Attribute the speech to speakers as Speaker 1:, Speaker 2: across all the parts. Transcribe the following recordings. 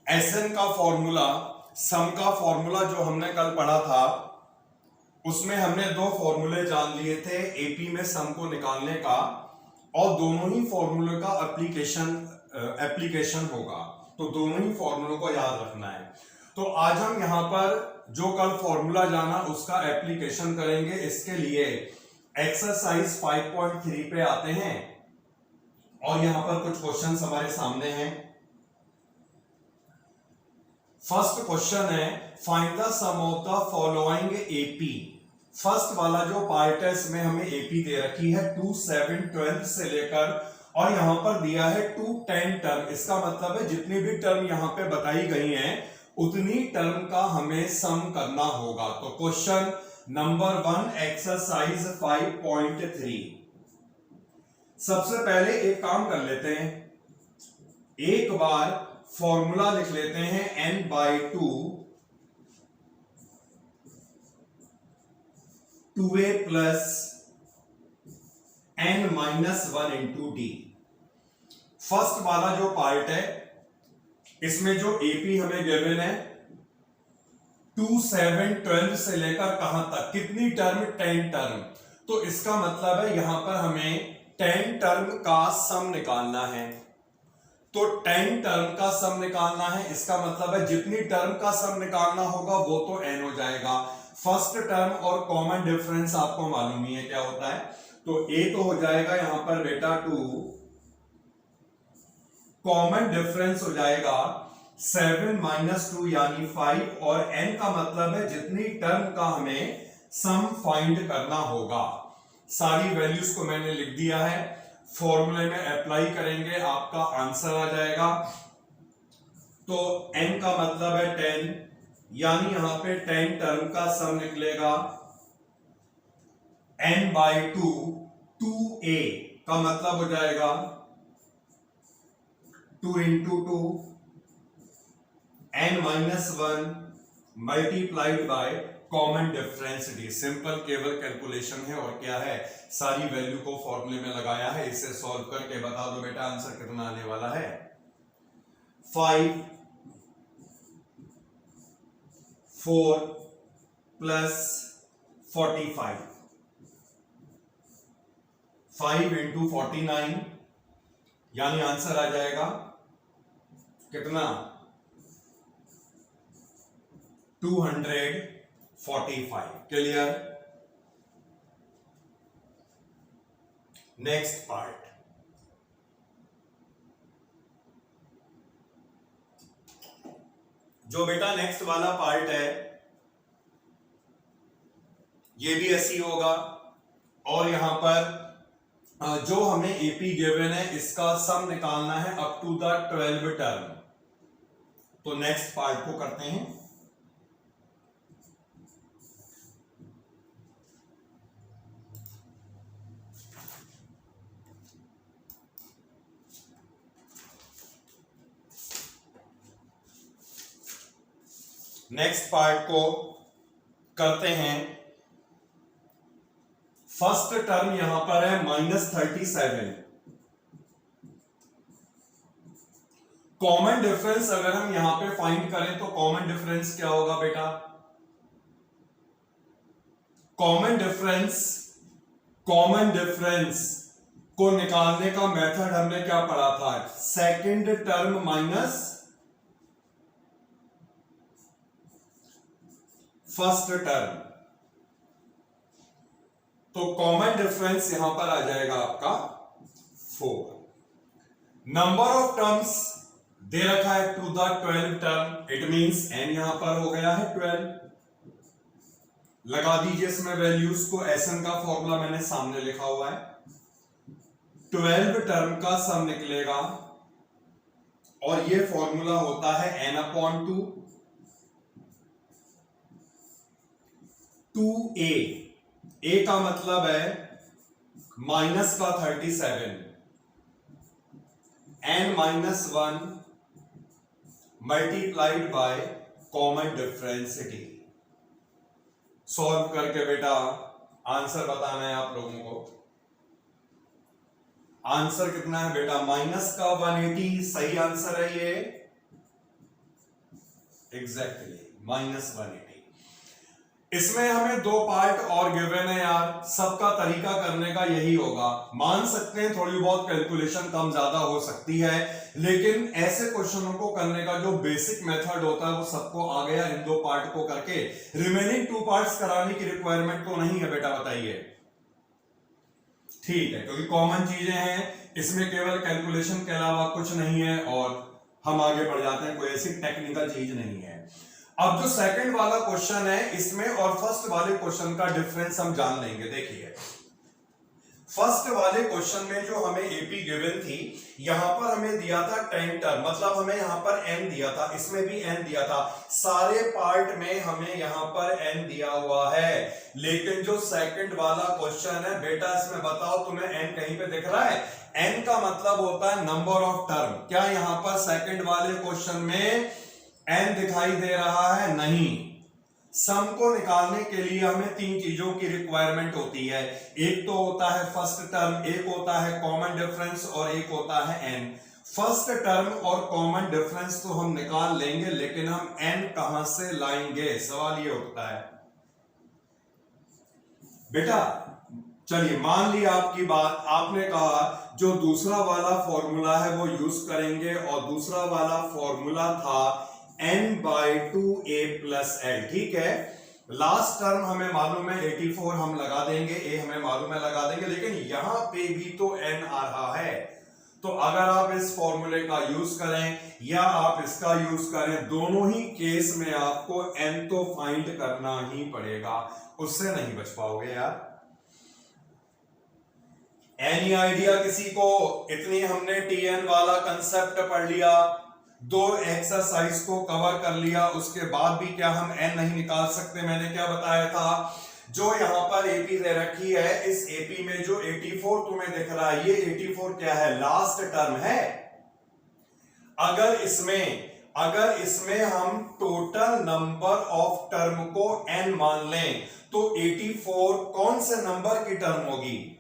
Speaker 1: SN का formula, सम का formula जो हमने कल पढ़ा था, उसमें हमने दो फॉर्मूले जान लिए थे एपी में सम को निकालने का, और दोनों ही फॉर्मूले का एप्लीकेशन होगा। तो दोनों ही फॉर्मूलों को याद रखना है। तो आज हम यहां पर जो कल फॉर्मूला जाना उसका एप्लीकेशन करेंगे। इसके लिए एक्सरसाइज 5.3 पे आते हैं और यहां पर कुछ क्वेश्चंस हमारे सामने हैं। फर्स्ट क्वेश्चन है find the sum of the following AP. First वाला जो पार्ट है इसमें हमें एपी दे रखी है 2, 7, 12 से लेकर, और यहां पर दिया है 2, 10 टर्म। इसका मतलब है जितनी भी टर्म यहां पे बताई गई हैं उतनी टर्म का हमें सम करना होगा। तो क्वेश्चन नंबर 1 एक्सरसाइज 5.3। सबसे पहले एक काम कर लेते हैं, एक बार फॉर्मूला लिख लेते हैं n/2 2a plus n-1 into D. First वाला जो पार्ट है इसमें जो एपी हमें गिवन है 2, 7, 12 से लेकर कहां तक, कितनी टर्म, 10 टर्म। तो इसका मतलब है यहां पर हमें 10 टर्म का सम निकालना है। तो 10 टर्म का सम निकालना है, इसका मतलब है जितनी टर्म का सम निकालना होगा वो तो n हो जाएगा। फर्स्ट टर्म और कॉमन डिफरेंस आपको मालूम ही है क्या होता है। तो a तो हो जाएगा यहां पर बेटा 2, कॉमन डिफरेंस हो जाएगा 7 - 2 यानी 5, और n का मतलब है जितनी टर्म का हमें सम फाइंड करना होगा। सारी वैल्यूज को मैंने लिख दिया है, फॉर्मूले में अप्लाई करेंगे आपका आंसर आ जाएगा। तो n का मतलब है 10, यानी यहां पे 10 टर्म का सम निकलेगा n/2, 2a का मतलब हो जाएगा 2 × 2 n-1 multiplied by common difference D. Simple केवल कैलकुलेशन है और क्या है, सारी वैल्यू को फॉर्मूले में लगाया है। इसे सॉल्व करके बता दो बेटा आंसर कितना आने वाला है। 5, 4 प्लस 45, 5 × 49 यानी आंसर आ जाएगा कितना, 245। क्लियर। नेक्स्ट पार्ट, जो बेटा नेक्स्ट वाला पार्ट है ये भी ऐसी होगा, और यहां पर जो हमें एपी गिवन है इसका सम निकालना है अप टू द 12 टर्म। तो नेक्स्ट पार्ट को करते हैं। नेक्स्ट पार्ट को करते हैं। फर्स्ट टर्म यहां पर है -37। कॉमन डिफरेंस अगर हम यहां पे फाइंड करें तो कॉमन डिफरेंस क्या होगा बेटा, कॉमन डिफरेंस को निकालने का मेथड हमने क्या पढ़ा था, second term minus first term. तो कॉमन डिफरेंस यहां पर आ जाएगा आपका 4। नंबर ऑफ टर्म्स दे रखा है to the 12 term, it means n यहां पर हो गया है 12। लगा दीजिए इसमें वैल्यूज को, एसएन का फॉर्मूला मैंने सामने लिखा हुआ है। 12 टर्म का सम निकलेगा और ये फॉर्मूला होता है n/2 2a। a का मतलब है माइनस का 37, n-1 multiplied by common difference D. Solve करके बेटा आंसर बताना है आप लोगों को। आंसर कितना है बेटा, माइनस का 180 सही आंसर है ये। एग्जैक्टली -180। इसमें हमें दो पार्ट और गिवन है यार, सबका तरीका करने का यही होगा। मान सकते हैं थोड़ी बहुत कैलकुलेशन कम ज्यादा हो सकती है, लेकिन ऐसे क्वेश्चनों को करने का जो बेसिक मेथड होता है वो सबको आ गया इन दो पार्ट को करके। रिमेनिंग 2 पार्ट्स कराने की रिक्वायरमेंट तो नहीं है बेटा, बताइए। ठीक है, क्योंकि कॉमन चीजें हैं, इसमें केवल कैलकुलेशन के अलावा कुछ नहीं है, और हम आगे बढ़ जाते हैं, कोई ऐसी टेक्निकल चीज नहीं है। अब जो सेकंड वाला क्वेश्चन है, इसमें और फर्स्ट वाले क्वेश्चन का डिफरेंस हम जान लेंगे। देखिए, फर्स्ट वाले क्वेश्चन में जो हमें एपी गिवन थी, यहां पर हमें दिया था 10 टर्म, मतलब हमें यहां पर n दिया था, इसमें भी n दिया था, सारे पार्ट में हमें यहां पर n दिया हुआ है। लेकिन जो सेकंड वाला क्वेश्चन है बेटा, इसमें बताओ तुम्हें n कहीं पे दिख रहा है? n का मतलब होता है नंबर ऑफ टर्म। क्या यहां पर सेकंड वाले क्वेश्चन में n दिखाई दे रहा है? नहीं। सम को निकालने के लिए हमें 3 चीजों की रिक्वायरमेंट होती है। एक तो होता है फर्स्ट टर्म, एक होता है कॉमन डिफरेंस, और एक होता है n। फर्स्ट टर्म और कॉमन डिफरेंस तो हम निकाल लेंगे, लेकिन हम n कहां से लाएंगे, सवाल ये उठता है बेटा। चलिए, मान ली आपकी बात, आपने कहा जो दूसरा वाला फॉर्मूला है वो यूज करेंगे, और दूसरा वाला फॉर्मूला था n/2a + l। ठीक है, लास्ट टर्म हमें मालूम है 84, हम लगा देंगे, a हमें मालूम है लगा देंगे, लेकिन यहां पे भी तो n आ रहा है। तो अगर आप इस फॉर्मूले का यूज करें या आप इसका यूज करें, दोनों ही केस में आपको n तो फाइंड करना ही पड़ेगा, उससे नहीं बच पाओगे यार। एनी आइडिया किसी को? इतनी हमने टीएन वाला कंसेप्ट पढ़ लिया, 2 एक्सरसाइज को कवर कर लिया, उसके बाद भी क्या हम n नहीं निकाल सकते? मैंने क्या बताया था, जो यहां पर एपी दे रखी है, इस एपी में जो 84 तुम्हें दिख रहा है, ये 84 क्या है? लास्ट टर्म है। अगर इसमें हम टोटल नंबर ऑफ टर्म को n मान लें, तो 84 कौन से नंबर की टर्म होगी?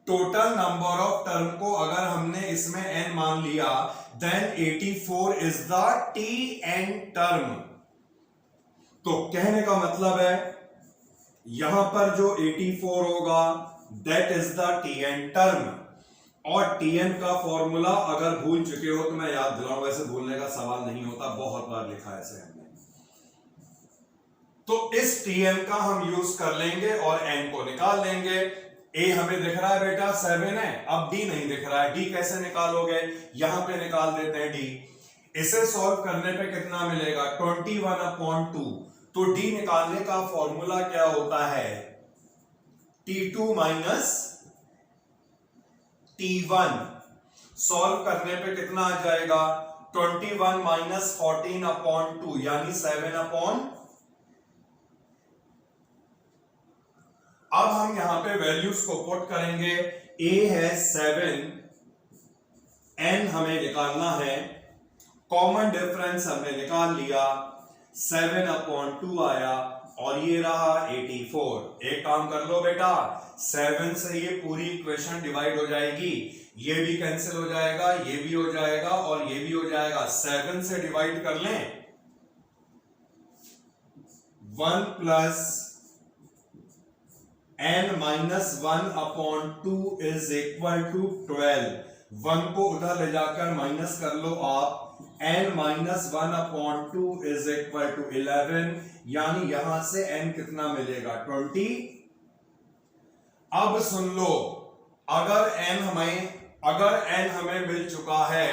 Speaker 1: टोटल नंबर ऑफ टर्म को अगर हमने इसमें n मान लिया, then 84 is the tn term. तो कहने का मतलब है यहां पर जो 84 होगा, that is the tn term. और tn का फॉर्मूला अगर भूल चुके हो तो मैं याद दिलाऊं, वैसे भूलने का सवाल नहीं होता, बहुत बार लिखा है ऐसे हमने। तो इस tn का हम यूज कर लेंगे और n को निकाल लेंगे। a हमें दिख रहा है बेटा 7 है, अब d नहीं दिख रहा है, d कैसे निकालोगे? यहां पे निकाल देते हैं d। इसे सॉल्व करने पे कितना मिलेगा? 21/2। तो d निकालने का फॉर्मूला क्या होता है? t2 - t1। सॉल्व करने पे कितना आ जाएगा? 21 - 14/2 यानी 7/। अब हम यहां पे वैल्यूज को पुट करेंगे। a है 7, n हमें निकालना है, कॉमन डिफरेंस हमने निकाल लिया, 7/2 आया, और ये रहा 84। एक काम कर लो बेटा, 7 से ये पूरी इक्वेशन डिवाइड हो जाएगी, ये भी कैंसिल हो जाएगा, ये भी हो जाएगा, और ये भी हो जाएगा। 7 से डिवाइड कर लें, 1 + n-1/2 इज इक्वल टू 12। 1 को उधर ले जाकर माइनस कर लो आप, n-1/2 इज इक्वल टू 11, यानी यहां से n कितना मिलेगा? 20। अब सुन लो, अगर n हमें मिल चुका है,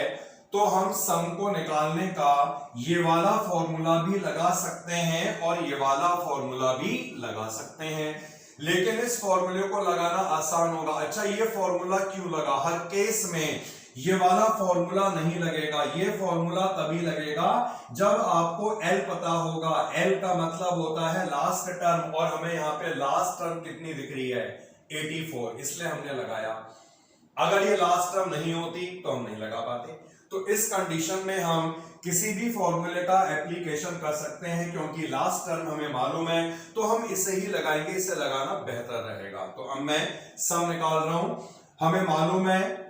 Speaker 1: तो हम सम को निकालने का ये वाला फॉर्मूला भी लगा सकते हैं और ये वाला फॉर्मूला भी लगा सकते हैं, लेकिन इस फॉर्मूले को लगाना आसान होगा। अच्छा, ये फॉर्मूला क्यों लगा? हर केस में ये वाला फॉर्मूला नहीं लगेगा। ये फॉर्मूला तभी लगेगा जब आपको L पता होगा। L का मतलब होता है लास्ट टर्म, और हमें यहाँ पे लास्ट टर्म कितनी दिख रही है? 84, इसलिए हमने लगाया। अगर ये लास्ट टर्म नहीं होती तो हम नहीं लगा पाते। तो इस कंडीशन में हम किसी भी फॉर्मूले का एप्लीकेशन कर सकते हैं, क्योंकि लास्ट टर्म हमें मालूम है, तो हम इसे ही लगाएंगे, इसे लगाना बेहतर रहेगा। तो अब मैं सम निकाल रहा हूं। हमें मालूम है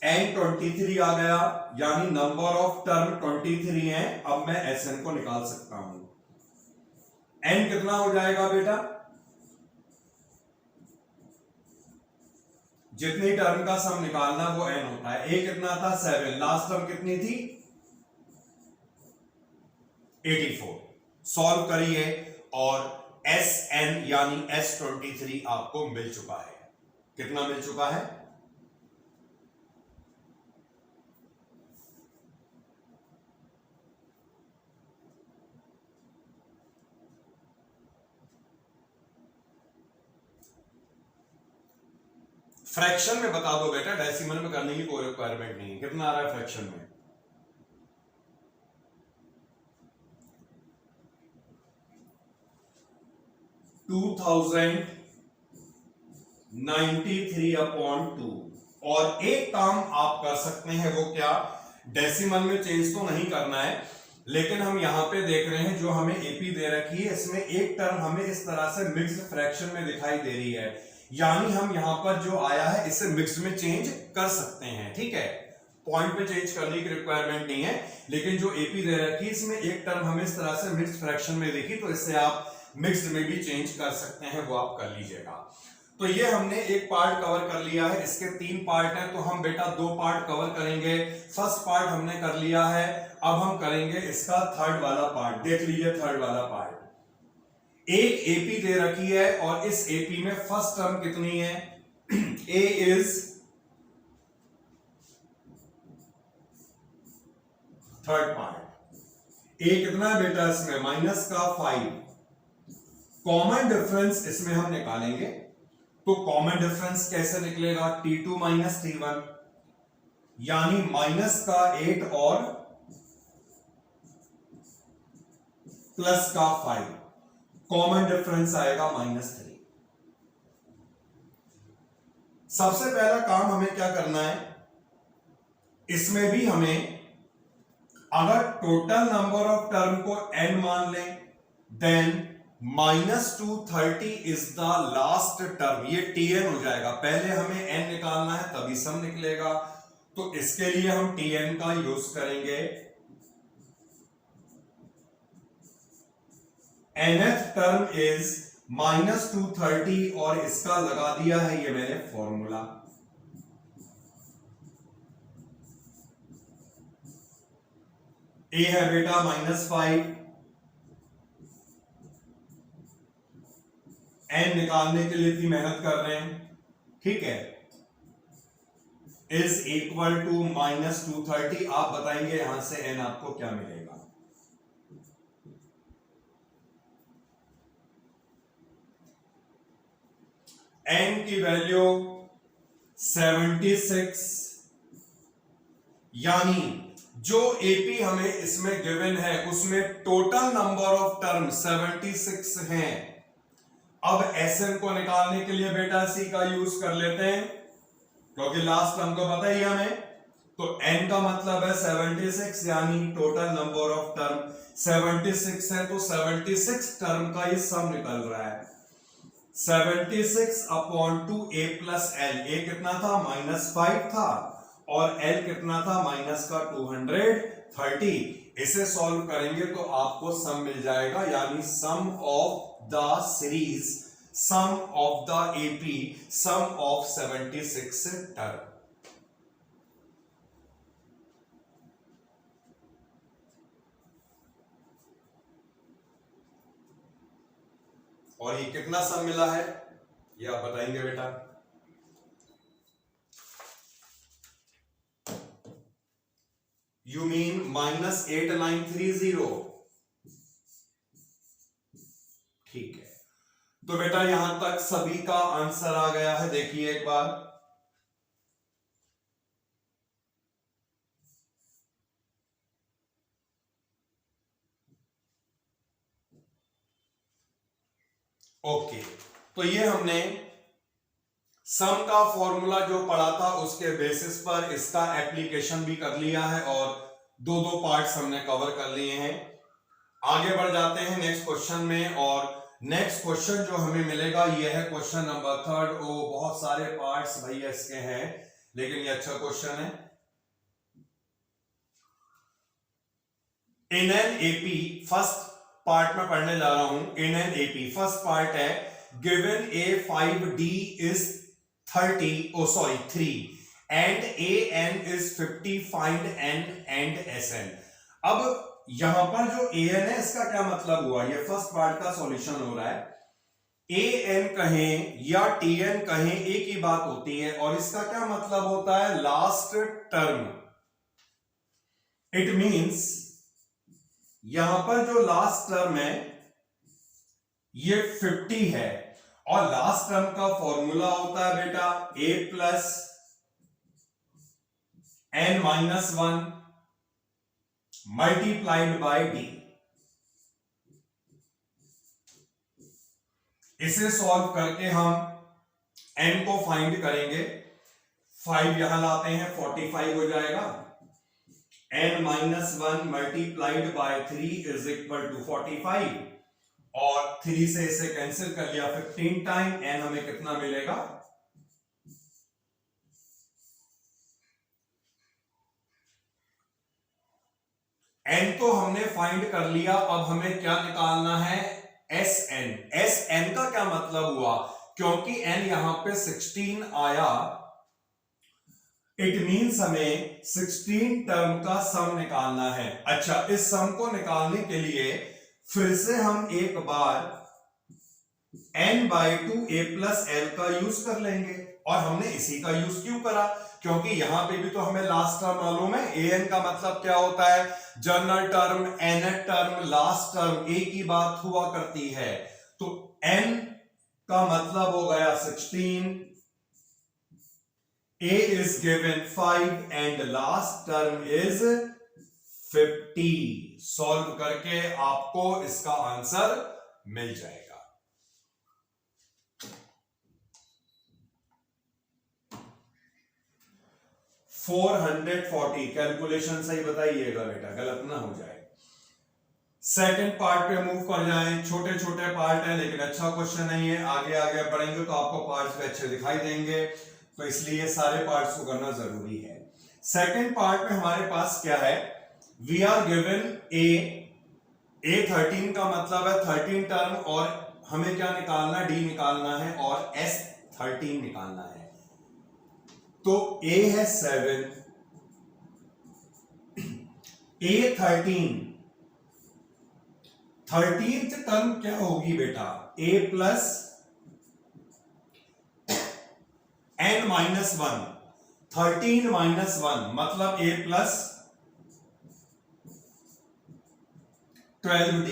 Speaker 1: n23 आ गया, यानी नंबर ऑफ टर्म 23 है। अब मैं Sn को निकाल सकता हूं। n कितना हो जाएगा बेटा? जितनी टर्म का सम निकालना वो n होता है। a कितना था? 7। लास्ट टर्म कितनी थी? 84। सॉल्व करिए और Sn यानी S23 आपको मिल चुका है। कितना मिल चुका है? फ्रैक्शन में बता दो बेटा, डेसिमल में करने की कोई रिक्वायरमेंट नहीं है। कितना आ रहा है फ्रैक्शन में? 2093/2। और एक काम आप कर सकते हैं, वो क्या? डेसिमल में चेंज तो नहीं करना है, लेकिन हम यहां पे देख रहे हैं जो हमें एपी दे रखी है, इसमें एक टर्म हमें इस तरह से मिक्स्ड फ्रैक्शन में दिखाई दे रही है, यानी हम यहां पर जो आया है इसे मिक्स्ड में चेंज कर सकते हैं। ठीक है, पॉइंट पे चेंज करने की रिक्वायरमेंट नहीं है, लेकिन जो एपी दे रखी है इसमें एक टर्म हमें इस तरह से मिक्स्ड फ्रैक्शन में देखी, तो इससे आप मिक्स्ड में भी चेंज कर सकते हैं, वो आप कर लीजिएगा। तो ये हमने एक पार्ट कवर कर लिया है, इसके 3 पार्ट हैं, तो हम बेटा 2 पार्ट कवर करेंगे। फर्स्ट पार्ट हमने कर लिया है, अब हम करेंगे इसका थर्ड वाला पार्ट। देख लीजिए थर्ड वाला पार्ट। एक एपी दे रखी है और इस एपी में फर्स्ट टर्म कितनी है? ए इज थर्ड पार्ट। ए कितना है बेटा इसमें? माइनस का 5। कॉमन डिफरेंस इसमें हम निकालेंगे, तो कॉमन डिफरेंस कैसे निकलेगा? T2 माइनस T1, यानी माइनस का 8 और प्लस का 5। कॉमन डिफरेंस आएगा -3। सबसे पहला काम हमें क्या करना है, इसमें भी हमें अगर टोटल नंबर ऑफ टर्म को n मान लें, then -230 is the last term. ये Tn हो जाएगा। पहले हमें n निकालना है तभी सम निकलेगा, तो इसके लिए हम Tn का यूज करेंगे। nth टर्म इज -230 और इसका लगा दिया है ये मैंने फॉर्मूला। ए है बेटा -5, n निकालने के लिए इतनी मेहनत कर रहे हैं, ठीक है, इज इक्वल टू -230। आप बताएंगे यहां से n आपको क्या मिलेगा? n की वैल्यू 76, यानी जो एपी हमें इसमें गिवन है उसमें टोटल नंबर ऑफ टर्म 76 हैं। अब Sn को निकालने के लिए बेटा C का यूज कर लेते हैं, क्योंकि लास्ट टर्म को पता ही हमें। तो n का मतलब है 76, यानी टोटल नंबर ऑफ टर्म 76 है, तो 76 टर्म का ये सम निकल रहा है। 76/2 a प्लस l। a कितना था? -5 था, और l कितना था? -230। इसे सॉल्व करेंगे तो आपको सम मिल जाएगा, यानी sum of the series, sum of the AP, sum of 76 term. और ये कितना सम मिला है ये आप बताएंगे बेटा। You mean -8930। ठीक है, तो बेटा यहां तक सभी का आंसर आ गया है। देखिए एक बार, ओके। तो ये हमने सम का फॉर्मूला जो पढ़ा था उसके बेसिस पर इसका एप्लीकेशन भी कर लिया है, और दो पार्ट्स हमने कवर कर लिए हैं। आगे बढ़ जाते हैं नेक्स्ट क्वेश्चन में, और नेक्स्ट क्वेश्चन जो हमें मिलेगा ये है क्वेश्चन नंबर 3। ओ बहुत सारे पार्ट्स भैया इसके हैं, लेकिन ये अच्छा क्वेश्चन है। In an AP, first part में पढ़ने जा रहा हूं। In an AP first part है, given a 5d is 3 and a n is 50, find n and s n. अब यहां पर जो ए एन है इसका क्या मतलब हुआ, ये फर्स्ट पार्ट का सॉल्यूशन हो रहा है। ए एन कहें या टी एन कहें एक ही बात होती है, और इसका क्या मतलब होता है, लास्ट टर्म। इट मींस यहां पर जो लास्ट टर्म है ये 50 है, और लास्ट टर्म का फॉर्मूला होता है बेटा a plus n minus 1 multiplied by d। इसे सॉल्व करके हम n को फाइंड करेंगे। 5 यहां लाते हैं 45 हो जाएगा। n minus 1 multiplied by 3 is equal to 45, और 3 से इसे कैंसिल कर लिया 15 टाइम। n हमें कितना मिलेगा, n तो हमने फाइंड कर लिया। अब हमें क्या निकालना है, Sn। Sn का क्या मतलब हुआ, क्योंकि n यहां पे 16 आया, इट मींस हमें 16 टर्म का सम निकालना है। अच्छा, इस सम को निकालने के लिए फिर से हम एक बार n/2 a प्लस l का यूज कर लेंगे। और हमने इसी का यूज क्यों करा, क्योंकि यहां पे भी तो हमें लास्ट टर्म मालूम है। an का मतलब क्या होता है, general term, nth term, last term, एक ही बात हुआ करती है। तो n का मतलब हो गया 16, a is given 5 and last term is 50। Solve करके आपको इसका आंसर मिल जाएगा। 440। कैलकुलेशन सही बताइएगा बेटा, गलत ना हो जाए। सेकंड पार्ट पे मूव कर जाएं। छोटे छोटे पार्ट हैं लेकिन अच्छा क्वेश्चन नहीं है। आगे आगे बढ़ेंगे तो आपको पार्ट्स भी अच्छे दिखाई देंगे, तो इसलिए सारे पार्ट्स को करना जरूरी है। सेकंड पार्ट में हमारे पास क्या है, वी आर गिवन ए 13 का मतलब है 13 टर्म, और हमें क्या निकालना, डी निकालना है और एस 13 निकालना है। तो ए है 7, ए 13th टर्म क्या होगी बेटा, ए प्लस n माइनस 1, 13 माइनस 1 मतलब a प्लस 12d।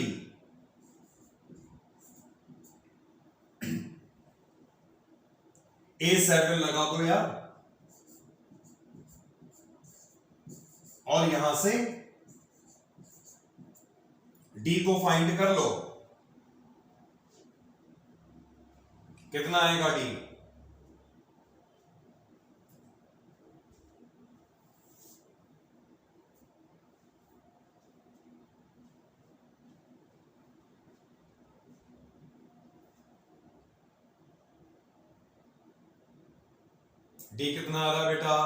Speaker 1: A7 लगा दो यार, और यहां से d को फाइंड कर लो, कितना आएगा d, डी कितना आ रहा बेटा,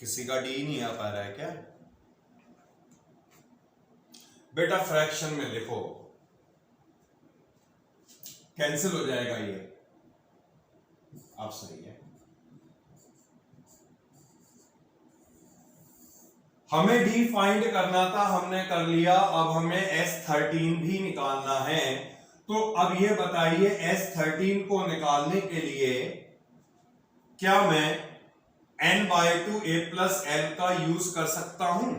Speaker 1: किसी का डी नहीं आ पा रहा है क्या बेटा, फ्रैक्शन में लिखो, कैंसिल हो जाएगा ये, आप सही है। हमें डी फाइंड करना था, हमने कर लिया। अब हमें S13 भी निकालना है। तो अब ये बताइए S13 को निकालने के लिए क्या मैं n/2 a प्लस l का यूज कर सकता हूं?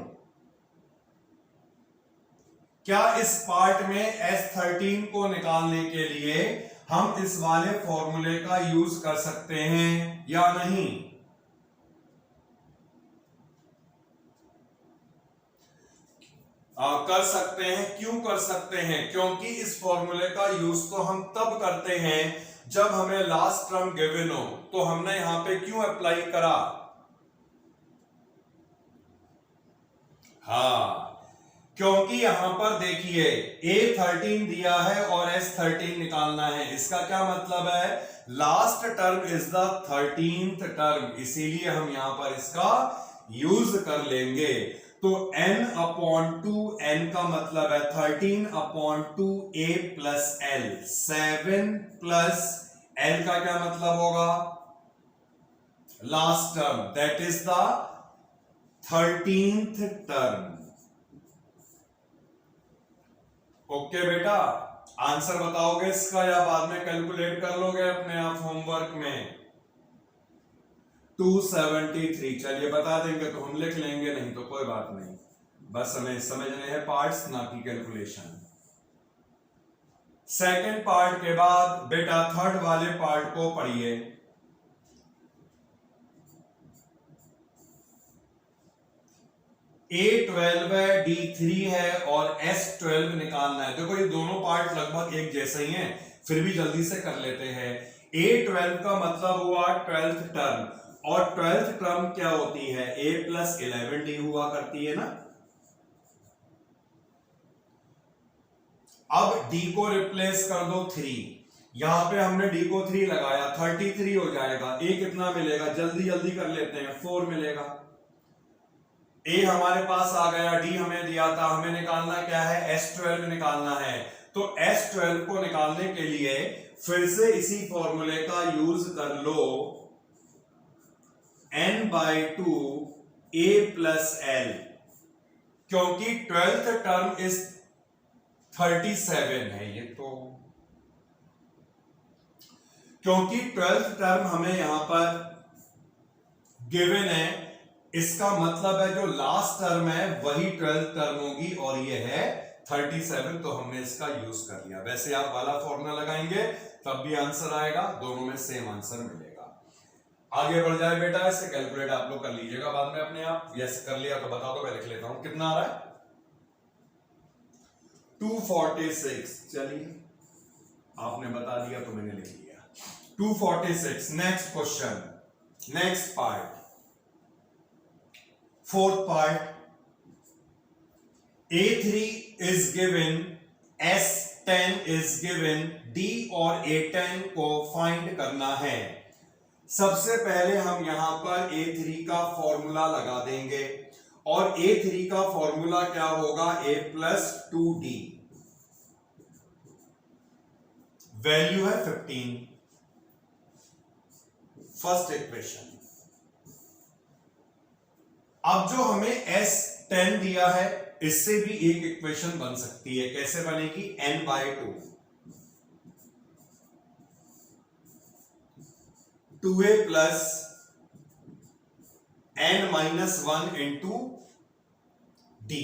Speaker 1: क्या इस पार्ट में S13 को निकालने के लिए हम इस वाले फॉर्मूले का यूज कर सकते हैं या नहीं? कर सकते हैं। क्यों कर सकते हैं? क्योंकि इस फॉर्मूले का यूज तो हम तब करते हैं जब हमें लास्ट टर्म गिवन हो। तो हमने यहां पे क्यों अप्लाई करा? हाँ, क्योंकि यहां पर देखिए A13 दिया है और S13 निकालना है, इसका क्या मतलब है, last term is the 13th term, इसीलिए हम यहां पर इसका यूज कर लेंगे। तो n/2, n का मतलब है 13/2 A plus L, 7 plus L का क्या मतलब होगा, last term, that is the 13th term. Okay बेटा, आंसर बताओगे इसका या बाद में कैलकुलेट कर लोगे अपने आप होमवर्क में। 273, चलिए बता देंगे तो हम लिख लेंगे, नहीं तो कोई बात नहीं, बस हमें समझने हैं पार्ट्स, ना कि कैलकुलेशन। सेकंड पार्ट के बाद बेटा थर्ड वाले पार्ट को पढ़िए। A12 है, D3 है और S12 निकालना है। देखो ये दोनों पार्ट लगभग एक जैसे ही हैं, फिर भी जल्दी से कर लेते हैं। A12 का मतलब हुआ 12th टर्म, और 12th टर्म क्या होती है, A प्लस 11D हुआ करती है ना। अब D को रिप्लेस कर दो 3, यहां पे हमने D को 3 लगाया, 33 हो जाएगा। A कितना मिलेगा, जल्दी जल्दी कर लेते हैं, 4 मिलेगा। A हमारे पास आ गया, D हमें दिया था, हमें निकालना क्या है, S12 निकालना है। तो S12 को निकालने के लिए फिर से इसी फॉर्मूले का यूज कर लो, n/2 A प्लस L, क्योंकि 12th टर्म इज 37 है, ये तो क्योंकि 12th टर्म हमें यहां पर गिवन है, इसका मतलब है जो लास्ट टर्म है वही 12th टर्म होगी, और ये है 37, तो हमने इसका यूज कर लिया। वैसे आप वाला फॉर्मूला लगाएंगे तब भी आंसर आएगा, दोनों में सेम आंसर मिलेगा। आगे बढ़ जाए बेटा, इसे कैलकुलेट आप लोग कर लीजिएगा बाद में अपने आप। यस कर लिया तो बता दो, मैं लिख लेता हूं कितना आ रहा है, 246। चलिए आपने बता दिया तो मैंने लिख लिया 246। Next question, next part, fourth part. A3 is given, S10 is given, D और A10 को फाइंड करना है। सबसे पहले हम यहां पर A3 का फॉर्मूला लगा देंगे, और A3 का फॉर्मूला क्या होगा, A प्लस 2D, वैल्यू है 15, फर्स्ट इक्वेशन। अब जो हमें S10 दिया है, इससे भी एक इक्वेशन बन सकती है, कैसे बनेगी, n/2 2A plus n-1 into D,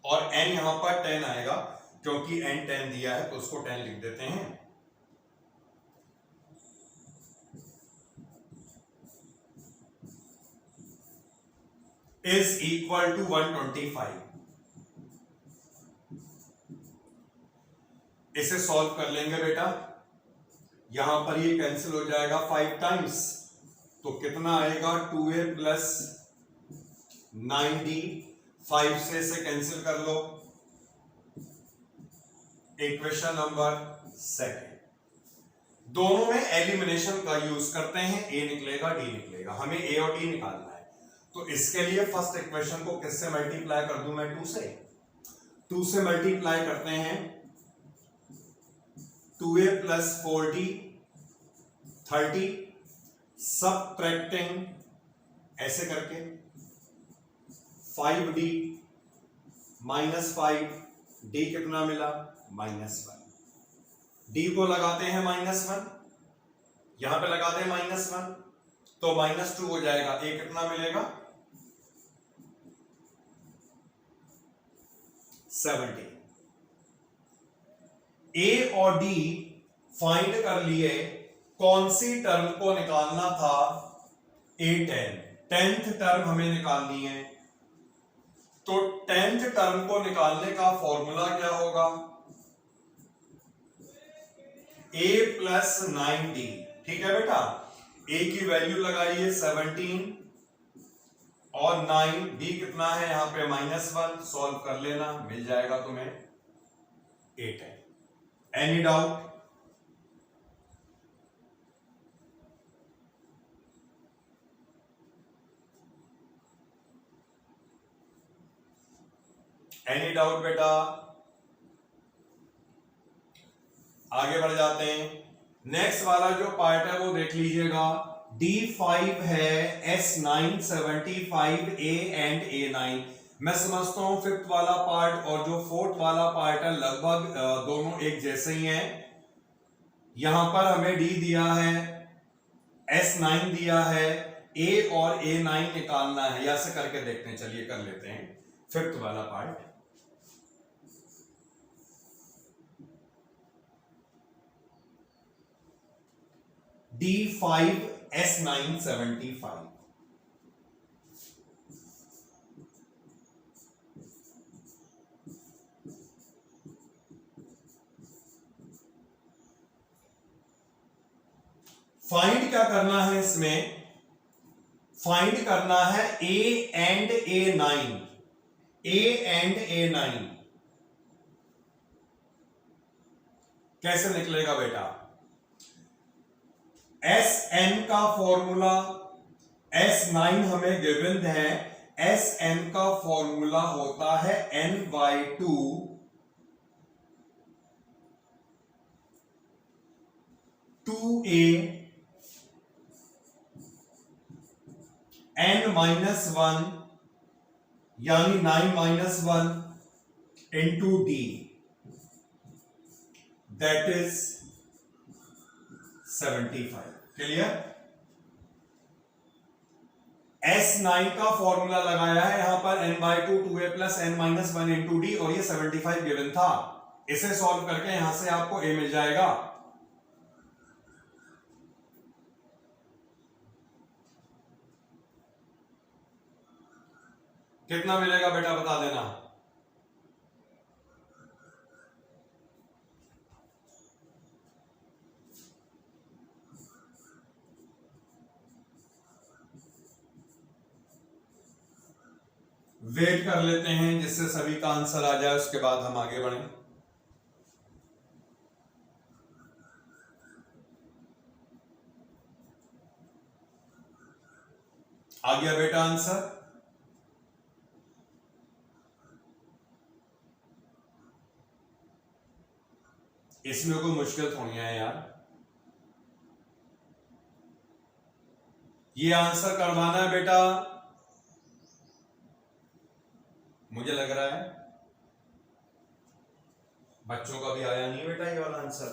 Speaker 1: और n यहां पर 10 आएगा, क्योंकि n 10 दिया है तो उसको 10 लिख देते हैं। Is equal to 125। इसे सॉल्व कर लेंगे बेटा, यहां पर ये कैंसिल हो जाएगा 5 टाइम्स, तो कितना आएगा, 2A प्लस 9D, 5 से इसे कैंसिल कर लो, इक्वेशन नंबर सेकंड। दोनों में एलिमिनेशन का यूज करते हैं, A निकलेगा D निकलेगा, हमें A और D निकालना है। तो इसके लिए फर्स्ट इक्वेशन को किससे मल्टीप्लाई कर दूं मैं, 2 से मल्टीप्लाई करते हैं, 2A प्लस 4D 30, सबट्रैक्टिंग ऐसे करके 5D -5, D कितना मिला, -1, D को लगाते हैं -1, यहां पे लगाते हैं -1, तो -2 हो जाएगा, A कितना मिलेगा, 70। A और D फाइंड कर लिए, कौन सी टर्म को निकालना था, A10, 10th टर्म हमें निकालनी है। तो 10th टर्म को निकालने का फॉर्मूला क्या होगा, A प्लस 9D, ठीक है बेटा। A की वैल्यू लगाइए 17 और 9, b कितना है यहां पे -1, सॉल्व कर लेना, मिल जाएगा तुम्हें 8 है। Any doubt? एनी डाउट बेटा? आगे बढ़ जाते हैं। नेक्स्ट वाला जो पार्ट है वो देख लीजिएगा। D5 है, S9 75A एंड A9। मैं समझता हूं फिफ्थ वाला पार्ट और जो फोर्थ वाला पार्ट है लगभग दोनों एक जैसे ही हैं। यहां पर हमें D दिया है, S9 दिया है, A और A9 निकालना है। या से करके देखते हैं, चलिए कर लेते हैं फिफ्थ वाला पार्ट। D5 S9 75। फाइंड क्या करना है इसमें? फाइंड करना है A and A9। A and A9 कैसे निकलेगा बेटा? Sn का फॉर्मूला, S9 हमें गिवन है, Sn का फॉर्मूला होता है n/2 2a n-1 यानी 9-1 into d, that is 75। Clear? S9 का फॉर्मूला लगाया है यहां पर n/2 2a plus n-1 into d और ये 75 गिवन था। इसे सॉल्व करके यहां से आपको a मिल जाएगा। कितना मिलेगा बेटा बता देना। वेट कर लेते हैं जिससे सभी का आंसर आ जाए, उसके बाद हम आगे बढ़ें। आ गया बेटा आंसर? इसमें कोई मुश्किल थोड़ी है यार। ये आंसर करवाना है बेटा, मुझे लग रहा है बच्चों का भी आया नहीं बेटा ये वाला आंसर।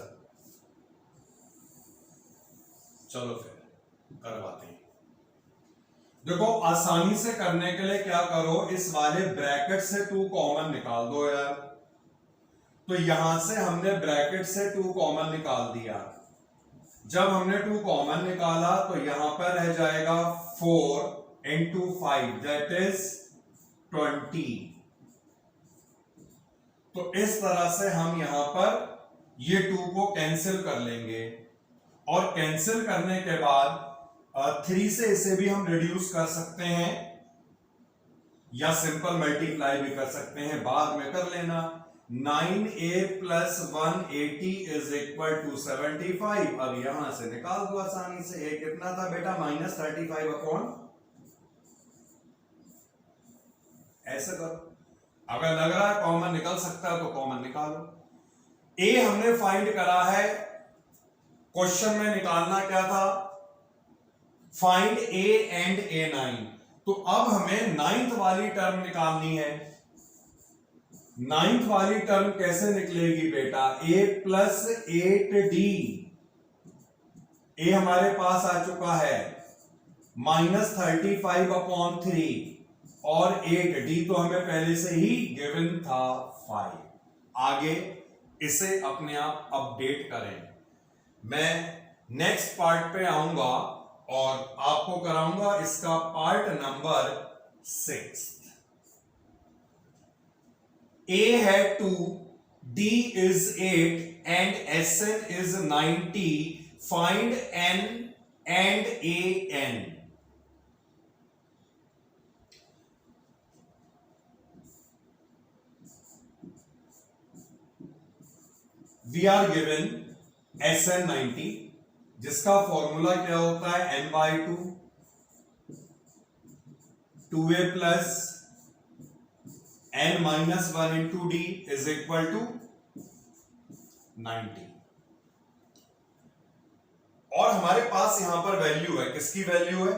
Speaker 1: चलो फिर करवाते हैं। देखो आसानी से करने के लिए क्या करो, इस वाले ब्रैकेट से 2 कॉमन निकाल दो यार। तो यहां से हमने ब्रैकेट से 2 कॉमन निकाल दिया। जब हमने 2 कॉमन निकाला तो यहां पर रह जाएगा 4 into 5 दैट इज 20। तो इस तरह से हम यहां पर ये 2 को कैंसिल कर लेंगे और कैंसिल करने के बाद 3 से इसे भी हम रिड्यूस कर सकते हैं या सिंपल मल्टीप्लाई भी कर सकते हैं, बाद में कर लेना। 9a plus 180 is equal to 75। अब यहां से निकाल दो आसानी से। a कितना था बेटा? -35 अपॉन, ऐसे करो। अगर लग रहा है कॉमन निकल सकता है तो कॉमन निकालो। a हमने फाइंड करा है, क्वेश्चन में निकालना क्या था? Find a and a9। तो अब हमें 9th वाली टर्म निकालनी है। 9th वाली टर्म कैसे निकलेगी बेटा? a plus 8d। a हमारे पास आ चुका है -35 अपॉन 3 और 8d तो हमें पहले से ही गिवन था 5। आगे इसे अपने आप अपडेट करें। मैं नेक्स्ट पार्ट पे आऊंगा और आपको कराऊंगा इसका पार्ट नंबर 6। A है 2, D is 8 and Sn is 90. Find N and AN. We are given SN90 जिसका फॉर्मूला क्या होता है n/2 2a plus n-1 into d is equal to 90। और हमारे पास यहां पर वैल्यू है, किसकी वैल्यू है?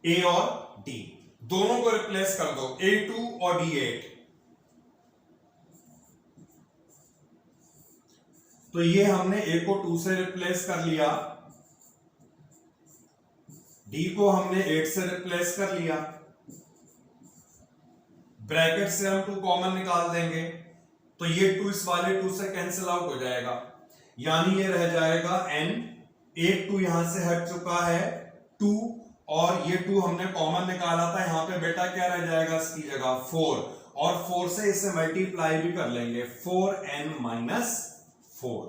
Speaker 1: ए और डी, दोनों को रिप्लेस कर दो, A2 और D8। तो ये हमने A को 2 से रिप्लेस कर लिया, D को हमने 8 से रिप्लेस कर लिया, ब्रैकेट से हम 2 कॉमन निकाल देंगे तो ये 2 इस वाले 2 से कैंसिल आउट हो जाएगा, यानी ये रह जाएगा n, एक 2 यहां से हट चुका है 2, और ये 2 हमने कॉमन निकाला था, यहां पे बेटा क्या रह जाएगा इसकी जगह 4, और 4 से इसे मल्टीप्लाई भी कर लेंगे, 4n-4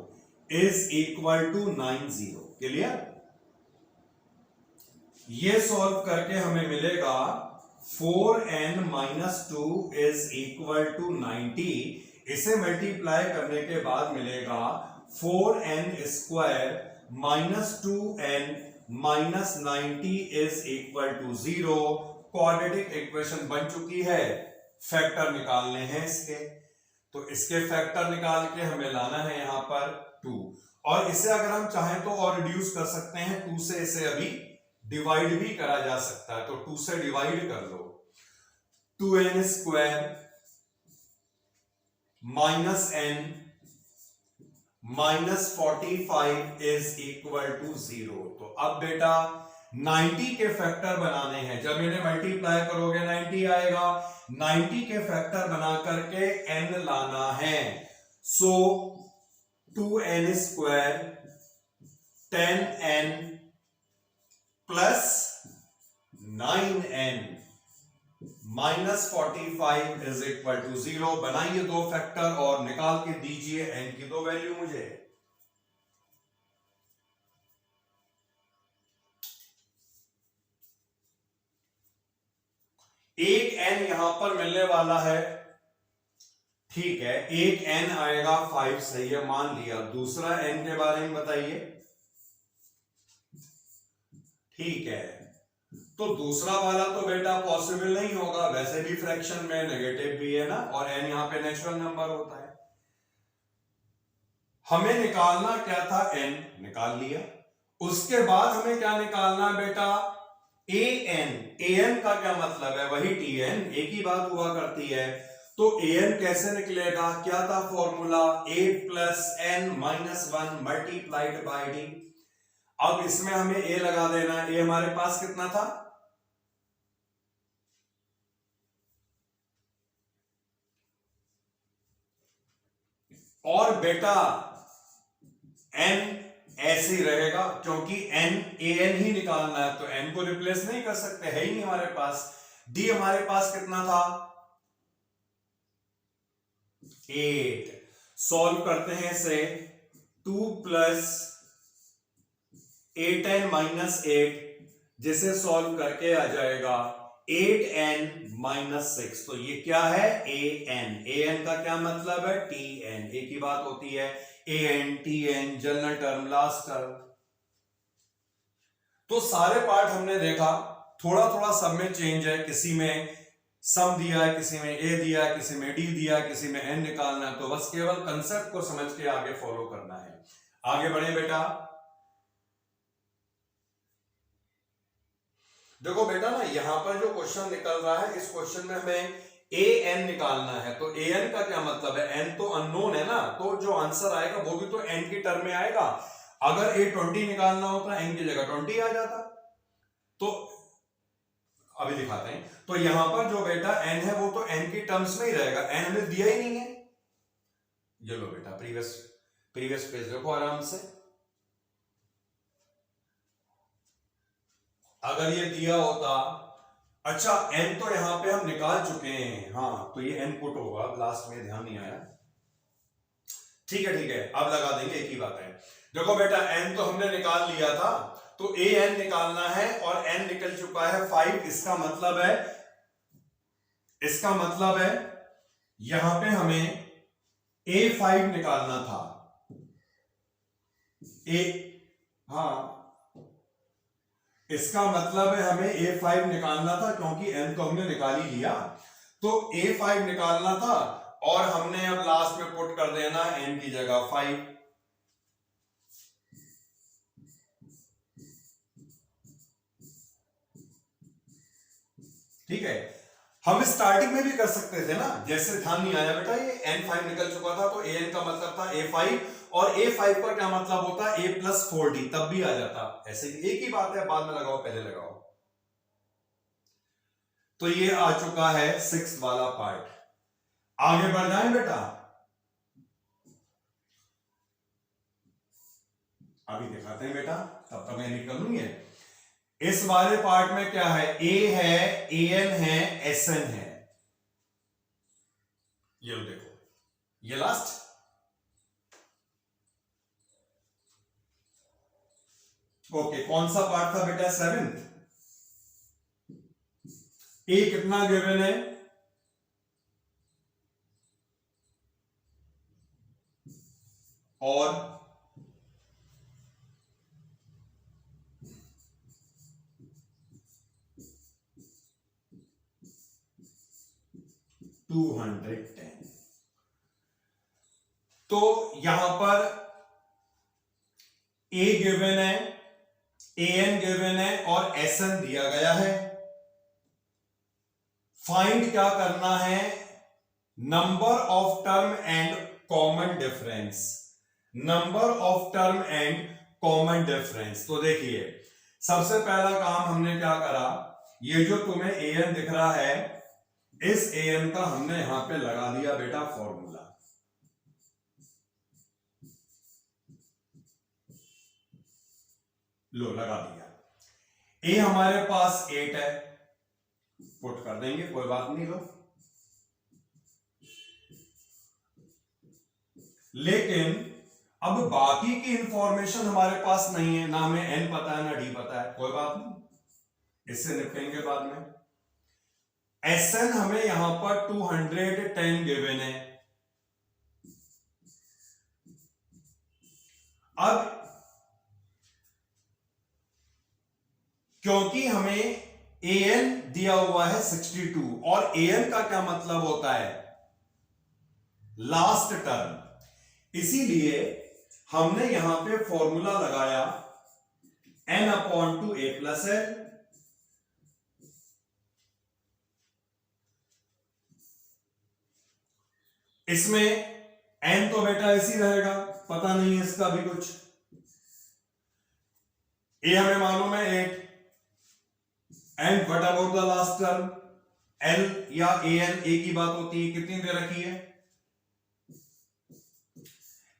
Speaker 1: is equal to 90। Clear? ये सॉल्व करके हमें मिलेगा 4n-2 इज इक्वल टू 90। इसे मल्टीप्लाई करने के बाद मिलेगा 4n² -2n -90 is equal to 0। Quadratic equation बन चुकी है, फैक्टर निकालने हैं इसके, तो इसके फैक्टर निकाल के हमें लाना है यहां पर 2, और इसे अगर हम चाहें तो और रिड्यूस कर सकते हैं, 2 से इसे अभी डिवाइड भी करा जा सकता है, तो 2 से डिवाइड कर लो, 2n² -n -45 is equal to 0। तो अब बेटा 90 के फैक्टर बनाने हैं, जब इन्हें मल्टीप्लाई करोगे 90 आएगा, 90 के फैक्टर बना करके n लाना है, so 2n² 10n plus 9n -45 is equal to 0। बनाइए 2 फैक्टर और निकाल के दीजिए n की 2 वैल्यू मुझे। एक n यहां पर मिलने वाला है, ठीक है, एक n आएगा 5, सही है, मान लिया। दूसरा n के बारे में बताइए। ठीक है, तो दूसरा वाला तो बेटा पॉसिबल नहीं होगा, वैसे भी फ्रैक्शन में नेगेटिव भी है ना, और n यहां पे नेचुरल नंबर होता है। हमें निकालना क्या था? n निकाल लिया। उसके बाद हमें क्या निकालना है बेटा? an। an का क्या मतलब है? वही tn, एक ही बात हुआ करती है। तो an कैसे निकलेगा? क्या था formula? 8 plus n-1 multiplied by d। अब इसमें हमें a लगा देना है। a हमारे पास कितना था? और बेटा n ऐसे ही रहेगा, क्योंकि n an ही निकालना है, तो n को रिप्लेस नहीं कर सकते, है ही नहीं हमारे पास। d हमारे पास कितना था? 8। सॉल्व करते हैं इसे, 2 प्लस 8n -8, जिसे सॉल्व करके आ जाएगा 8n -6। तो ये क्या है? an। an का क्या मतलब है? tn। एक ही बात होती है, an tn, general term, last term. तो सारे पार्ट हमने देखा, थोड़ा थोड़ा सब में चेंज है, किसी में सम दिया है, किसी में a दिया है, किसी में d दिया है, किसी में n निकालना है। तो बस केवल कंसेप्ट को समझ के आगे फॉलो करना है। आगे बढ़े बेटा। देखो बेटा ना, यहां पर जो क्वेश्चन निकल रहा है, इस क्वेश्चन में हमें an निकालना है। तो an का क्या मतलब है? n तो अननोन है ना, तो जो आंसर आएगा वो भी तो n की टर्म में आएगा। अगर a20 निकालना होता, n की जगह 20 आ जाता। तो अभी दिखाते हैं। तो यहां पर जो बेटा n है वो तो n की टर्म्स में ही रहेगा, n हमें दिया ही नहीं है। ये लो बेटा, प्रीवियस पेज देखो आराम से। अगर ये दिया होता, अच्छा n तो यहां पे हम निकाल चुके हैं, हाँ, तो ये n पुट होगा, लास्ट में ध्यान नहीं आया। ठीक है, अब लगा देंगे, एक ही बात है। देखो बेटा, n तो हमने निकाल लिया था, तो an निकालना है, और n निकल चुका है 5। इसका मतलब है यहां पे हमें A5 निकालना था। ए हाँ, इसका मतलब है हमें A5 निकालना था, क्योंकि n को हमने निकाल ही लिया, तो A5 निकालना था और हमने अब लास्ट में पुट कर देना n की जगह 5। ठीक है, हम स्टार्टिंग में भी कर सकते थे ना, जैसे ध्यान नहीं आया बेटा, ये n5 निकल चुका था तो an का मतलब था A5, और A5 का क्या मतलब होता है A+4D, तब भी आ जाता। ऐसे एक ही बात है, बाद में लगाओ पहले लगाओ। तो ये आ चुका है 6th वाला पार्ट। आगे बढ़ जाएं बेटा, अभी दिखाते हैं बेटा, तब तक मैं निकल लूंगी। इस वाले पार्ट में क्या है, A है, AN है, SN है। ये देखो, ये लास्ट। ओके, कौन सा पार्ट था बेटा, 7th। A कितना गिवन है, और $210। तो यहां पर A गिवन है, AN गिवन है और SN दिया गया है। फाइंड क्या करना है, number of term and common difference. Number of term and common difference. तो देखिए, सबसे पहला काम हमने क्या करा, ये जो तुम्हें AN दिख रहा है, इस AN का हमने यहां पे लगा दिया बेटा फॉर्मूला। लो, लगा दिया। A हमारे पास 8 है, पुट कर देंगे, कोई बात नहीं। लो, लेकिन अब बाकी की इंफॉर्मेशन हमारे पास नहीं है, ना हमें n पता है ना d पता है, कोई बात नहीं, इससे निपटेंगे बाद में। SN हमें यहां पर 210 गिवन है। अब क्योंकि हमें AN दिया हुआ है 62, और AN का क्या मतलब होता है, लास्ट टर्म, इसीलिए हमने यहां पे फॉर्मूला लगाया n/2a+n। इसमें n तो बेटा ऐसी रहेगा, पता नहीं है इसका भी कुछ। A हमें मालूम है 8, and what about the last term, L या AN एक ही बात होती है, कितनी दे रखी है,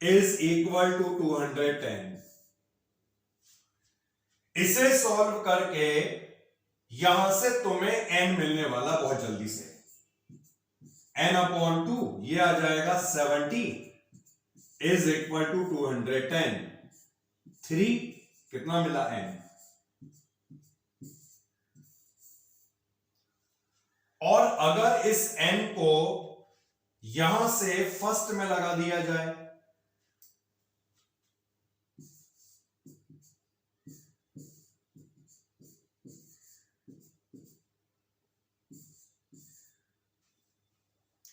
Speaker 1: इज इक्वल टू 210। इसे सॉल्व करके यहां से तुम्हें n मिलने वाला बहुत जल्दी से, n/2, ये आ जाएगा 70 इज इक्वल टू 210। 3 कितना मिला, n। और अगर इस n को यहां से फर्स्ट में लगा दिया जाए,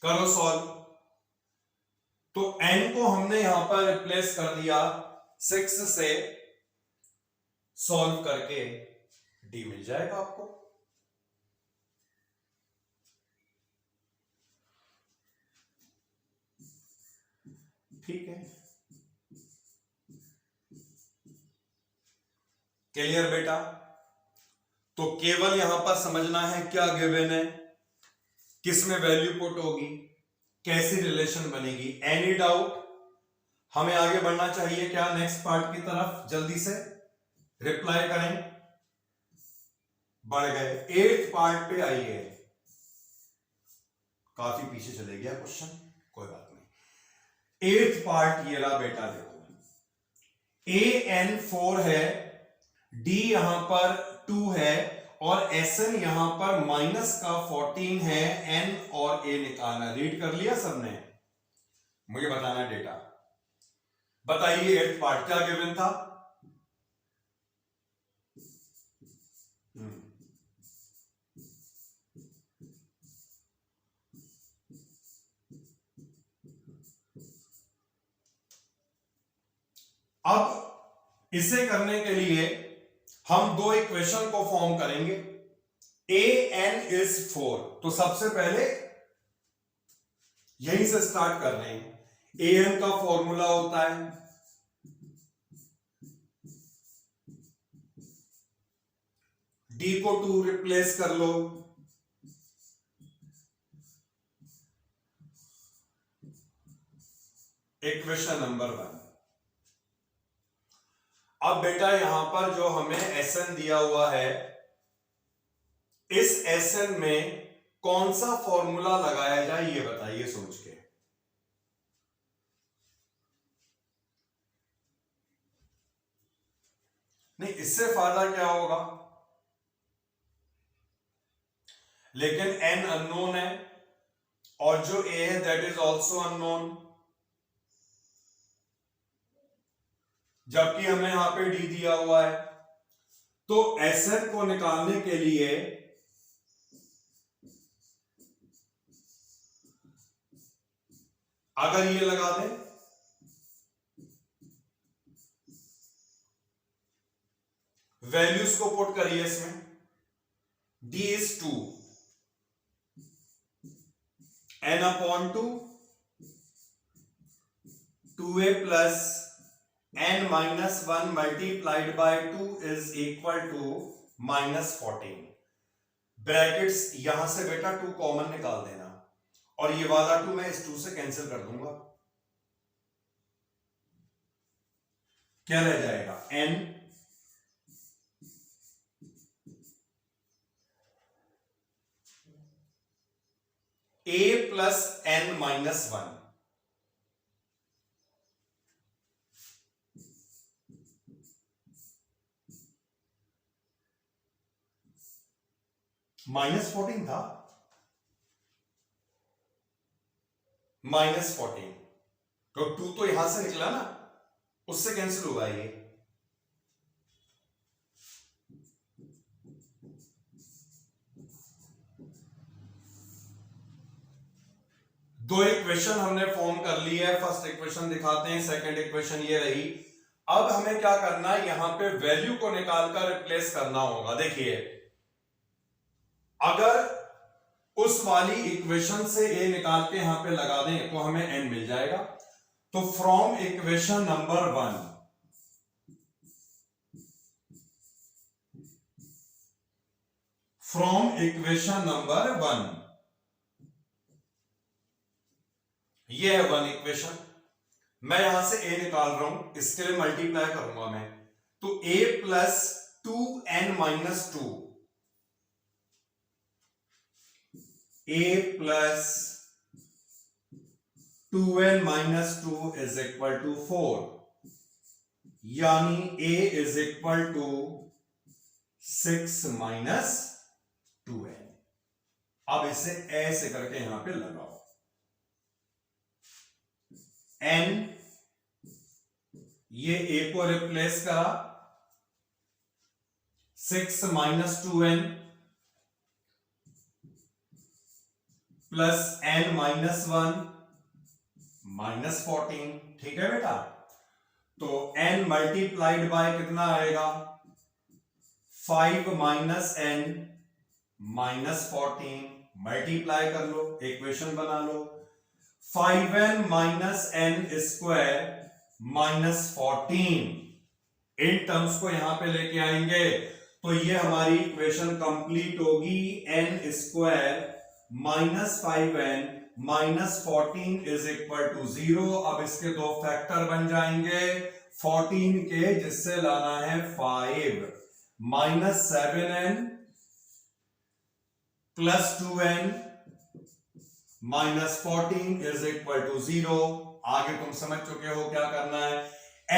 Speaker 1: करो सॉल्व, तो n को हमने यहां पर रिप्लेस कर दिया 6 से, सॉल्व करके d मिल जाएगा आपको। ठीक है, क्लियर बेटा। तो केवल यहां पर समझना है क्या गिवन है, किस में वैल्यू पुट होगी, कैसी रिलेशन बनेगी। एनी डाउट, हमें आगे बढ़ना चाहिए क्या, नेक्स्ट पार्ट की तरफ, जल्दी से रिप्लाई करें। बढ़ गए, 8th पार्ट पे आइए, काफी पीछे चले गया क्वेश्चन, कोई बात नहीं। 8th पार्ट ये रहा बेटा, देखो AN 4 है, D यहां पर 2 है, और SN यहां पर माइनस का 14 है, N और A निकालना। रीड कर लिया सबने, मुझे बताना है डेटा। बताइए 8th पार्ट क्या गिवन था? अब इसे करने के लिए हम दो इक्वेशन को फॉर्म करेंगे। an is 4, तो सबसे पहले यहीं से स्टार्ट कर रहे हैं। an का फॉर्मूला होता है d को 2 रिप्लेस कर लो, इक्वेशन नंबर 1। अब बेटा यहां पर जो हमें Sn दिया हुआ है, इस Sn में कौन सा फॉर्मूला लगाया जाए ये बताइए सोच के। नहीं, इससे फायदा क्या होगा? लेकिन n अननोन है और जो a है दैट इज ऑल्सो अननोन, जबकि हमें यहां पे d दिया हुआ है। तो Sn को निकालने के लिए अगर ये लगा दें, वैल्यूज को पुट करिए इसमें, d is 2, n upon 2, 2a plus n minus 1 multiplied by 2 is equal to minus 14। Brackets यहां से बेटा 2 कॉमन निकाल देना और ये वाला 2 मैं इस 2 से कैंसिल कर दूंगा। क्या रह जाएगा? n a plus n minus 1, -14 था, -14, तो 2 तो यहां से निकला ना, उससे कैंसिल होगा ये। दो इक्वेशन हमने फॉर्म कर ली है। फर्स्ट इक्वेशन दिखाते हैं, सेकंड इक्वेशन ये रही। अब हमें क्या करना है, यहां पे वैल्यू को निकालकर रिप्लेस करना होगा। देखिए, अगर उस वाली इक्वेशन से a निकाल के यहां पे लगा दें तो हमें n मिल जाएगा। तो from equation number 1, from equation number 1, ये है 1 इक्वेशन। मैं यहां से a निकाल रहा हूं, इसके लिए मल्टीप्लाई करूंगा मैं, तो a plus 2n minus 2, a plus 2n minus 2 is equal to 4, यानी a is equal to 6 minus 2n। अब इसे ऐसे करके यहां पे लगाओ, n, ये a को रिप्लेस करा, 6 minus 2n plus n minus 1 minus 14। ठीक है बेटा, तो n मल्टीप्लाइड बाय कितना आएगा? 5 माइनस n माइनस 14, मल्टीप्लाई कर लो, इक्वेशन बना लो। 5n minus n square minus 14, इन टर्म्स को यहां पे लेके आएंगे तो ये हमारी इक्वेशन कंप्लीट होगी। n square minus 5n minus 14 is equal to 0। अब इसके दो फैक्टर बन जाएंगे 14 के, जिससे लाना है 5, minus 7n plus 2n minus 14 is equal to 0। आगे तुम समझ चुके हो क्या करना है।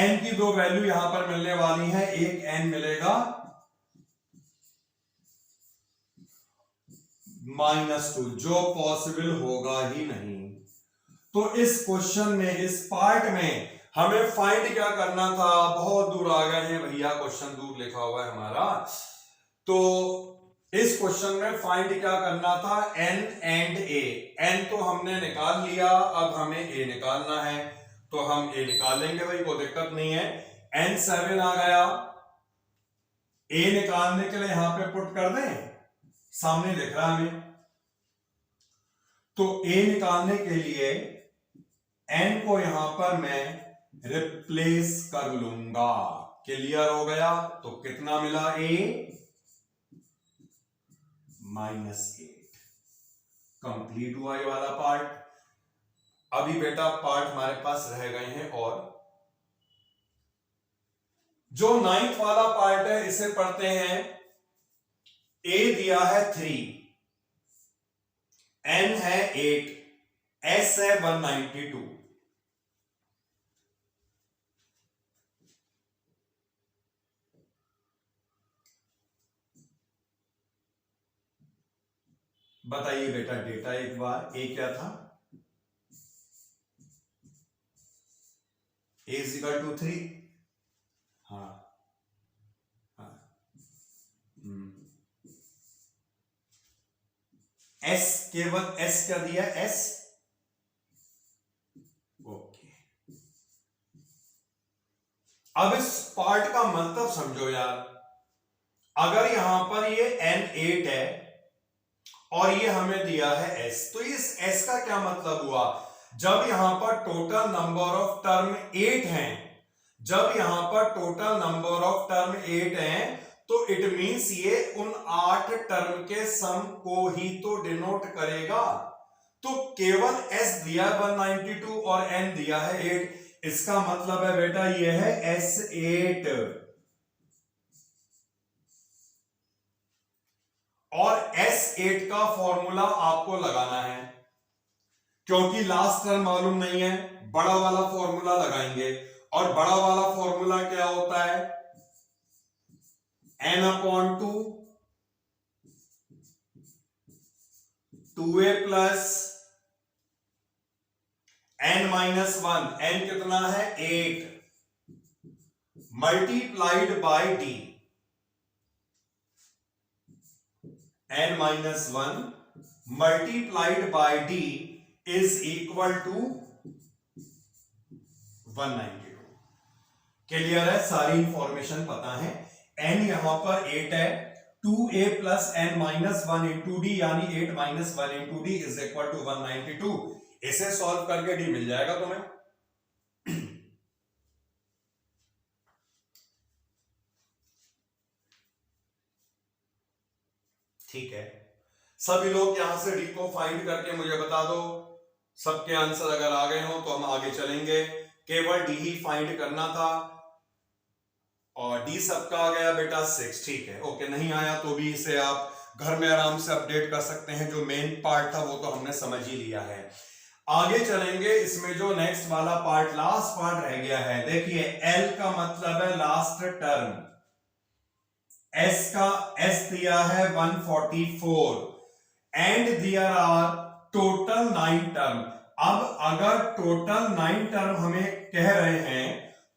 Speaker 1: n की दो वैल्यू यहां पर मिलने वाली है, एक n मिलेगा -2, जो पॉसिबल होगा ही नहीं। तो इस क्वेश्चन में, इस पार्ट में हमें फाइंड क्या करना था? बहुत दूर आ गए हैं भैया, क्वेश्चन दूर लिखा हुआ है हमारा। तो इस क्वेश्चन में फाइंड क्या करना था? n and a। n तो हमने निकाल लिया, अब हमें a निकालना है, तो हम a निकाल लेंगे भाई, कोई दिक्कत नहीं है। n 7 आ गया, a निकालने के लिए यहां पे पुट कर दें, सामने दिख रहा है हमें। तो a निकालने के लिए n को यहां पर मैं रिप्लेस कर लूंगा। क्लियर हो गया? तो कितना मिला? a -8। कंप्लीट हुआ ये वाला पार्ट। अभी बेटा पार्ट हमारे पास रह गए हैं, और जो 9th वाला पार्ट है इसे पढ़ते हैं। a दिया है 3, n है 8, s है 192। बताइए बेटा डेटा एक बार। a क्या था? a = 3। हाँ हाँ। s केवल s क्या दिया? s। ओके, अब इस पार्ट का मतलब समझो यार। अगर यहां पर ये n 8 है और ये हमें दिया है s, तो इस s का क्या मतलब हुआ? जब यहां पर टोटल नंबर ऑफ टर्म 8 हैं, जब यहां पर टोटल नंबर ऑफ टर्म 8 हैं, तो इट मींस ये उन 8 टर्म के सम को ही तो डिनोट करेगा। तो केवल s दिया 192 और n दिया है 8, इसका मतलब है बेटा ये है S8। और S8 का फॉर्मूला आपको लगाना है, क्योंकि लास्ट टर्म मालूम नहीं है, बड़ा वाला फॉर्मूला लगाएंगे। और बड़ा वाला फॉर्मूला क्या होता है? n/2 2a plus n-1, n कितना है? 8 multiplied by d, n-1 multiplied by d is equal to 192। Clear है? सारी इंफॉर्मेशन पता है। n यहां पर 8 है, 2a plus n-1 into D, यानी 8 - 1 into d is equal to 192। इसे सॉल्व करके डी मिल जाएगा तुम्हें। ठीक है, सभी लोग यहां से डी को फाइंड करके मुझे बता दो। सबके आंसर अगर आ गए हो तो हम आगे चलेंगे। केवल डी ही फाइंड करना था, और डी सबका आ गया बेटा 6। ठीक है, ओके। नहीं आया तो भी इसे आप घर में आराम से अपडेट कर सकते हैं। जो मेन पार्ट था वो तो हमने समझ ही लिया है। आगे चलेंगे, इसमें जो नेक्स्ट वाला पार्ट, लास्ट पार्ट रह गया है। देखिए, एल का मतलब है लास्ट टर्म, एस का एस दिया है 144, and there are total 9 term. अब अगर टोटल 9 टर्म हमें कह रहे हैं,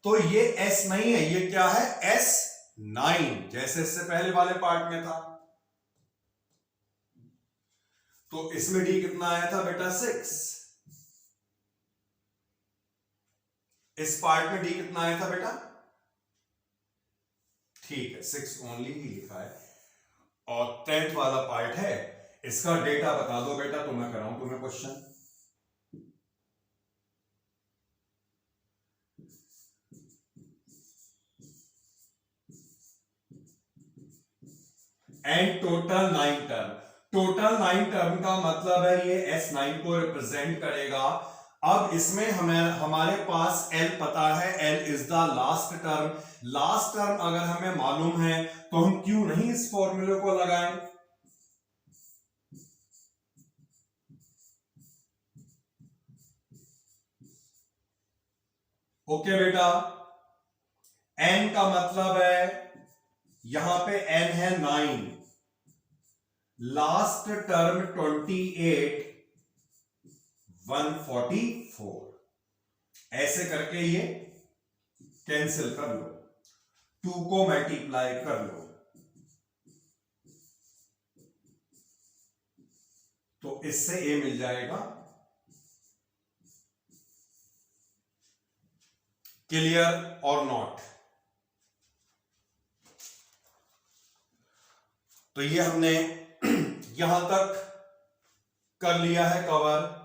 Speaker 1: तो ये S नहीं है, ये क्या है? S9, जैसे इससे पहले वाले पार्ट में था। तो इसमें D कितना आया था बेटा? 6। इस पार्ट में D कितना आया था बेटा? ठीक है, 6 ओनली ही लिखा है। और 10th वाला पार्ट है, इसका डेटा बता दो बेटा, तो मैं कराऊं तुम्हें question. And total 9 term, total 9 term का मतलब है ये S9 को रिप्रेजेंट करेगा। अब इसमें हमें, हमारे पास L पता है, L is the last term. Last term अगर हमें मालूम है तो हम क्यों नहीं इस फॉर्मूले को लगाएं? ओके बेटा, N का मतलब है, यहां पे N है 9, लास्ट टर्म 28, 144। ऐसे करके ये कैंसिल कर लो, 2 को मल्टीप्लाई कर लो, तो इससे ए मिल जाएगा। क्लियर और नॉट? तो ये हमने यहां तक कर लिया है कवर,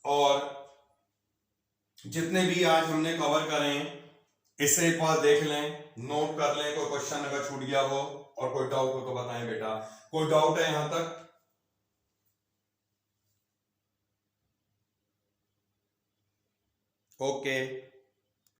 Speaker 1: और जितने भी आज हमने कवर करें इसे एक बार देख लें, नोट कर लें, कोई क्वेश्चन अगर छूट गया हो और कोई डाउट हो तो बताएं बेटा। कोई डाउट है यहां तक? ओके